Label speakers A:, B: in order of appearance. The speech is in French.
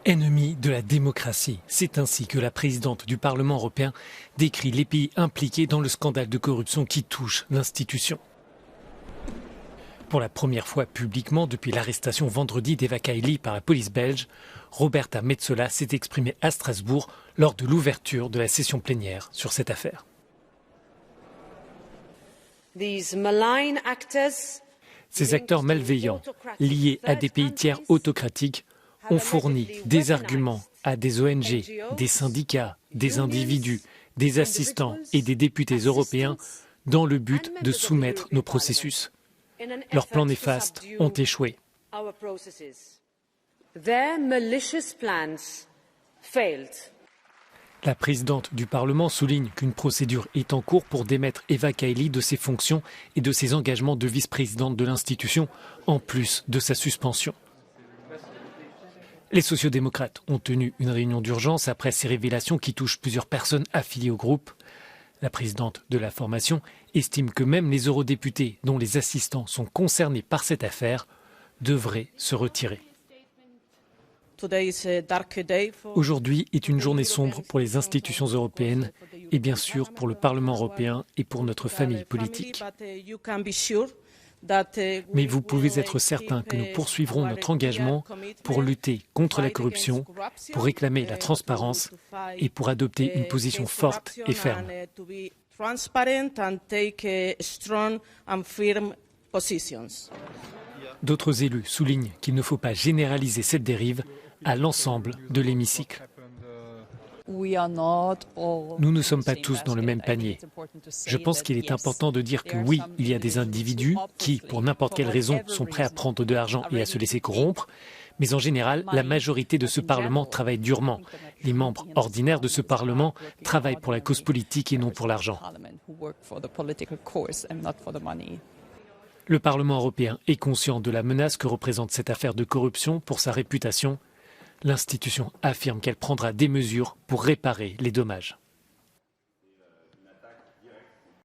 A: Ennemis de la démocratie, c'est ainsi que la présidente du Parlement européen décrit les pays impliqués dans le scandale de corruption qui touche l'institution. Pour la première fois publiquement depuis l'arrestation vendredi d'Eva Kaili par la police belge, Roberta Metsola s'est exprimée à Strasbourg lors de l'ouverture de la session plénière sur cette affaire. Ces acteurs malveillants, liés à des pays tiers autocratiques, ont fourni des arguments à des ONG, des syndicats, des individus, des assistants et des députés européens dans le but de soumettre nos processus. Leurs plans néfastes ont échoué. La présidente du Parlement souligne qu'une procédure est en cours pour démettre Eva Kaili de ses fonctions et de ses engagements de vice-présidente de l'institution, en plus de sa suspension. Les sociodémocrates ont tenu une réunion d'urgence après ces révélations qui touchent plusieurs personnes affiliées au groupe. La présidente de la formation estime que même les eurodéputés dont les assistants sont concernés par cette affaire devraient se retirer. Aujourd'hui est une journée sombre pour les institutions européennes et bien sûr pour le Parlement européen et pour notre famille politique. Mais vous pouvez être certain que nous poursuivrons notre engagement pour lutter contre la corruption, pour réclamer la transparence et pour adopter une position forte et ferme. D'autres élus soulignent qu'il ne faut pas généraliser cette dérive à l'ensemble de l'hémicycle. Nous ne sommes pas tous dans le même panier. Je pense qu'il est important de dire que oui, il y a des individus qui, pour n'importe quelle raison, sont prêts à prendre de l'argent et à se laisser corrompre, mais en général, la majorité de ce Parlement travaille durement. Les membres ordinaires de ce Parlement travaillent pour la cause politique et non pour l'argent. Le Parlement européen est conscient de la menace que représente cette affaire de corruption pour sa réputation. L'institution affirme qu'elle prendra des mesures pour réparer les dommages.